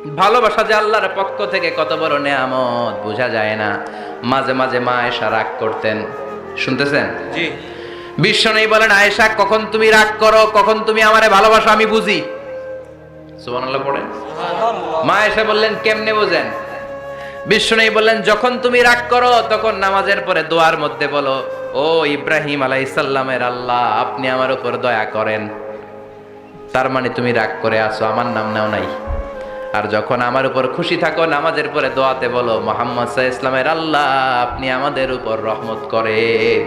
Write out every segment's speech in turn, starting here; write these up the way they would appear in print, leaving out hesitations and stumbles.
ভালোবাসা যে আল্লাহর পক্ষ থেকে কত বড় নেয়ামত বোঝা যায় না। মাঝে মাঝে মা আয়েশা রাগ করতেন, শুনতেছেন? জি। বিশ্বনবী বলেন, আয়েশা কখন তুমি রাগ করো, কখন তুমি আমারে ভালোবাসো আমি বুঝি। সুবহানাল্লাহ পড়েন। মা আয়েশা বললেন, কেমনে বোঝেন? বিশ্বনবী বললেন, যখন তুমি রাগ করো তখন নামাজের পরে দোয়ার মধ্যে বলো, ও ইব্রাহিম আলাইহিস সালামের আল্লাহ, আপনি আমার উপর দয়া করেন। তার মানে তুমি রাগ করে আছো, আমার নাম নাও নাই। আর যখন আমার উপর খুশি থাকো নামাজের পরে দোয়াতে বলো, মুহাম্মদ সাল্লাল্লাহু আলাইহি ওয়াসাল্লামের আল্লাহ, আপনি আমাদের উপর রহমত করেন।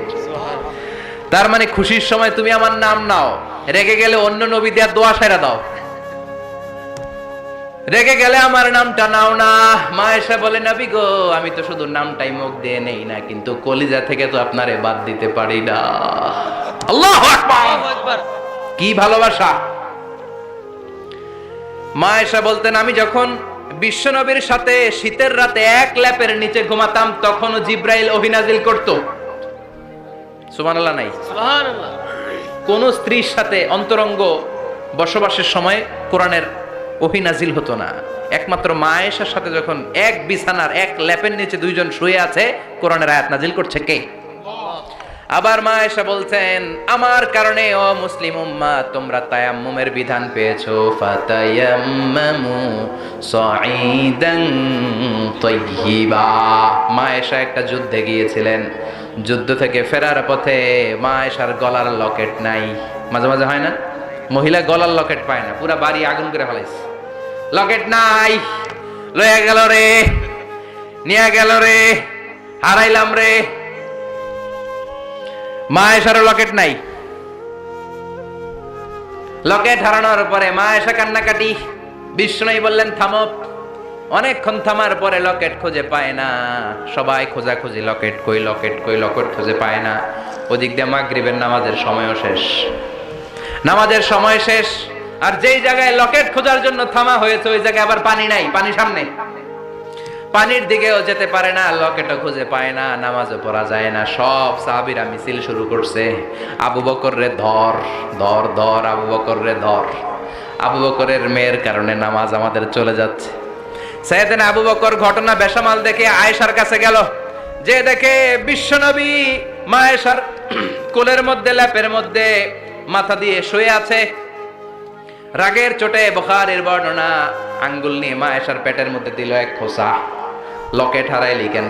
তার মানে খুশির সময় তুমি আমার নাম নাও, রেগে গেলে অন্য নবী দেয়া দোয়া সেরা দাও, রেগে গেলে আমার নামটা নাও না। মা আয়েশা বলে, নবী গো, আমি তো শুধু নামটাই মুখ দিয়ে নেই না, কিন্তু কলিজা থেকে তো আপনারে বাদ দিতে পারি না। আল্লাহু আকবার! কি ভালোবাসা! মা আয়েশা বলতেন, আমি যখন বিশ্বনবীর সাথে শীতের রাতে এক ল্যাপের নিচে ঘুমাতাম তখনও জিব্রাইল ওহী নাজিল করত। সুবহানাল্লাহ নাই? সুবহানাল্লাহ। কোন স্ত্রীর সাথে অন্তরঙ্গ বসবাসের সময় কোরআনের ওহী নাজিল হতো না। একমাত্র মা আয়েশার সাথে যখন এক বিছানার এক ল্যাপের নিচে দুইজন শুয়ে আছে, কোরআনের আয়াত নাজিল করছে কে? আবার মা আয়েশা বলছেন, আমার কারণে ও মুসলিম উম্মাহ তোমরা তায়াম্মুমের বিধান পেয়েছো। ফাতায়াম্মামু সাঈদান তাইয়্যিবা। মা আয়েশা একটা যুদ্ধে গিয়েছিলেন, যুদ্ধ থেকে ফেরার পথে মা আয়েশার গলার লকেট নাই। মাঝে মাঝে হয় না, মহিলা গলার লকেট পায় না, পুরা বাড়ি আগুন করে ফেলাইছে, লকেট নাই, লয়ে গেল রে, নিয়ে গেল রে, হারাইলাম রে। মা আয়েশার লকেট নাই। লকেট হারানোর পরে মা আয়েশা কান্নাকাটি। বিশ্বনবী বললেন, থামো। অনেকক্ষণ থামার পরে লকেট খুঁজে পায় না, সবাই খোঁজাখুঁজি, লকেট কই, লকেট কই, লকেট খুঁজে পায় না। ওদিক দিয়ে মাগরিবের নামাজের সময়ও শেষ, নামাজের সময় শেষ। আর যেই জায়গায় লকেট খোঁজার জন্য থামা হয়েছে ওই জায়গায় আবার পানি নাই, পানি সামনে, পানির দিকেও যেতে পারে না, লকেটও খুঁজে পায় না, নামাজও পড়া যায় না। সব সাহাবীরা মিছিল শুরু করছে, আবু বকর রে ধর, ধর, ধর, আবু বকর রে ধর। আবু বকরের মেয়ের কারণে নামাজ আমাদের চলে যাচ্ছে। সাইয়েদনা আবু বকর ঘটনা বেসামাল দেখে আয়েশার কাছে গেল, যে দেখে বিশ্বনবী মা আয়েশার কোলের মধ্যে, ল্যাপের মধ্যে মাথা দিয়ে শুয়ে আছে। রাগের চোটে বুখারীর বর্ণনা, আঙ্গুল নিয়ে মা আয়েশার পেটের মধ্যে দিল এক খোঁচা। লকেট হারাইলি কেন?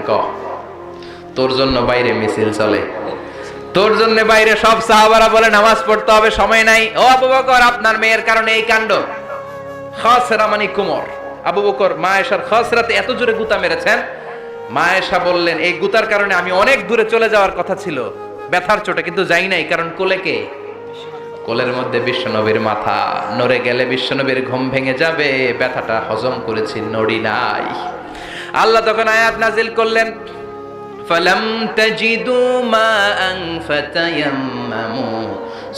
তোর জন্য বাইরে মিছিল চলে, তোর জন্য বাইরে সব সাহাবারা বলে নামাজ পড়তে হবে, সময় নাই। ও আবু বকর, আপনার মেয়ের কারণে এই কাণ্ড। খাসরা মানে কোমর। আবু বকর মা আয়েশার খাসরাতে এত জোরে গুতা মেরেছেন, মা আয়েশা বললেন, এই গুতার কারণে আমি অনেক দূরে চলে যাওয়ার কথা ছিল ব্যথার চোটে, কিন্তু যাই নাই, কারণ কোলে কে? কোলের মধ্যে বিশ্বনবীর মাথা, নড়ে গেলে বিশ্বনবীর ঘুম ভেঙে যাবে, ব্যথাটা হজম করেছি, নড়ি নাই। আল্লাহ তখন আয়াত নাজিল করলেন, ফালাম তাজিদু মাআন ফাতায়াম্মামু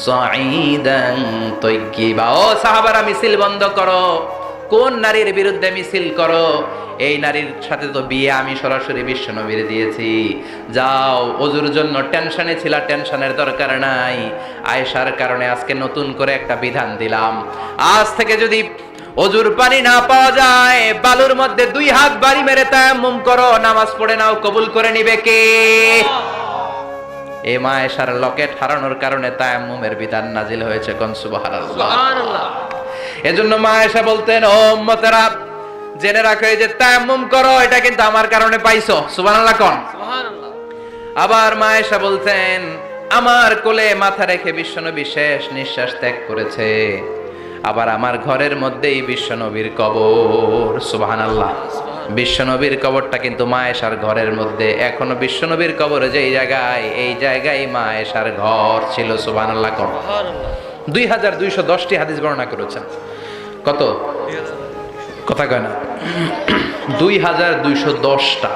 সাঈদান তাইয়্যিবা। ও সাহাবারা, মিছিল বন্ধ করো। কোন নারীর বিরুদ্ধে মিছিল করো? এই নারীর সাথে তো বিয়ে আমি সরাসরি বিশ্বনবীর দিয়েছি। যাও, ওযুর জন্য টেনশনে ছিলা, টেনশনের দরকার নাই। আয়েশার কারণে আজকে নতুন করে একটা বিধান দিলাম, আজ থেকে যদি ওযুর পানি না পাওয়া যায়, বালুর মধ্যে 2 হাত বাড়ি মেরে তায়াম্মুম করো, নামাজ পড়ে নাও, কবুল করে নিবে কে? এই মা আয়েশার লকেট হারানোর কারণে তায়াম্মুমের বিধান নাজিল হয়েছে। কোন সুবহানাল্লাহ। সুবহানাল্লাহ। এজন্য মা আয়েশা বলতেন, ও উম্মতেরা, জেনে রাখো, এই যে তায়াম্মুম করো, এটা কিন্তু আমার কারণে পাইছো। সুবহানাল্লাহ কোন? সুবহানাল্লাহ। আবার মা আয়েশা বলতেন, আমার কোলে মাথা রেখে বিশ্বনবী শেষ নিঃশ্বাস ত্যাগ করেছে, আবার আমার ঘরের মধ্যেই বিশ্বনবীর কবর। সুবহানাল্লাহ। বিশ্বনবীর কবরটা কিন্তু মা আয়েশার ঘরের মধ্যে। এখনো বিশ্বনবীর কবর যেই জায়গায়, এই জায়গায় মা আয়েশার ঘর ছিল। সুবহানাল্লাহ কোন? সুবহানাল্লাহ। 2210টি হাদিস বর্ণনা করেছেন। কত? কথা কয় না, 2210টা।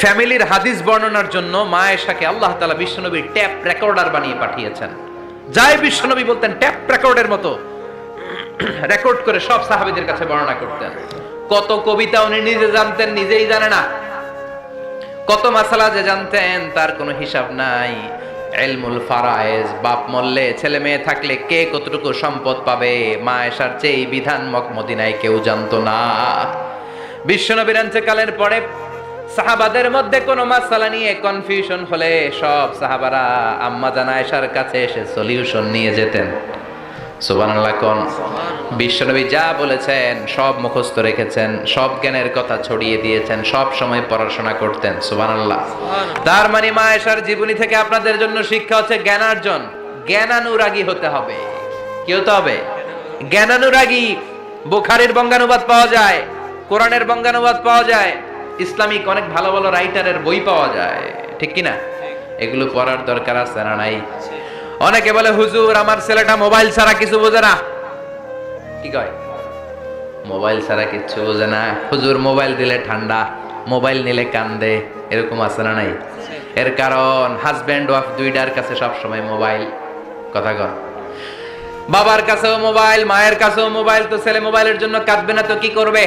ফ্যামিলির হাদিস বর্ণনার জন্য মা আয়েশাকে আল্লাহ তাআলা বিশ্বনবীর ট্যাপ রেকর্ডার বানিয়ে পাঠিয়েছেন। যাই বিশ্বনবী বলতেন, ট্যাপ রেকর্ডের মতো রেকর্ড করে সব সাহাবীদের কাছে বর্ণনা করতেন। কত কবিতা উনি নিজে জানতেন, নিজেই জানে না। কত মাসালা যে জানতেন তার কোনো হিসাব নাই। ইলমুল ফারায়েজ, বাপ মরলে ছেলে মেয়ে থাকলে কে কতটুকু সম্পদ পাবে মা আয়েশার চেয়ে বিধান মদিনায় কেউ জানতো না। বিশ্বনবীর ইন্তেকালের পরে সাহাবাদের মধ্যে কোনো মাসালা নিয়ে কনফিউশন হলে সব সাহাবারা আম্মা জান আয়েশার কাছে এসে সলিউশন নিয়ে যেতেন। সুবহানাল্লাহ কোন। বিশ্বনবী যা বলেছেন সব মুখস্থ রেখেছেন, সব জ্ঞানের কথা ছড়িয়ে দিয়েছেন, সব সময় পড়াশোনা করতেন। সুবহানাল্লাহ। তার মানে মা আয়েশার জীবনী থেকে আপনাদের জন্য শিক্ষা হচ্ছে জ্ঞানার্জন, জ্ঞানানুরাগী হতে হবে। কি হতে হবে? জ্ঞানানুরাগী। বুখারীর বঙ্গানুবাদ পাওয়া যায়, কোরআনের বঙ্গানুবাদ পাওয়া যায়, ইসলামিক অনেক ভালো ভালো রাইটারের বই পাওয়া যায়, ঠিক কি না? এগুলো পড়ার দরকার আছে না নাই? অনেকে বলে হুজুর আমার ছেলেটা মোবাইল ছাড়া কিছু বোঝে না। কি কয়? মোবাইল ছাড়া কিচ্ছু বোঝে না। হুজুর মোবাইল দিলে ঠান্ডা, মোবাইল নিলে কান্দে, এরকম আছে না নাই? এর কারণ হাজব্যান্ড ওয়াইফ দুইটার কাছে সব সময় মোবাইল। কথা কর। বাবার কাছেও মোবাইল, মায়ের কাছেও মোবাইল, তো ছেলে মোবাইলের জন্য কাঁদবে না তো কি করবে?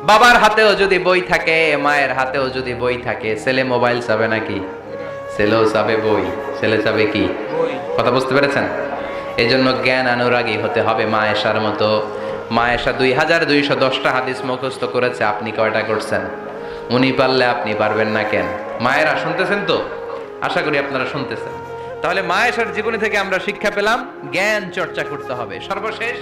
বাবার হাতেও যদি বই থাকে, মায়ের হাতেও যদি বই থাকে, ছেলে মোবাইল চাবে নাকি? ছেলেও চাবে বই, ছেলে চাবে কি? কথা বুঝতে পেরেছেন? এই জন্য জ্ঞান অনুরাগী হতে হবে মা আয়েশার মতো। মা আয়েশা 2210টা হাদিস মুখস্থ করেছে, আপনি কয়টা করছেন? উনি পারলে আপনি পারবেন না কেন? মায়েরা শুনতেছেন তো? আশা করি আপনারা শুনতেছেন। তাহলে মা আয়েশার জীবনী থেকে আমরা শিক্ষা পেলাম জ্ঞান চর্চা করতে হবে। সর্বশেষ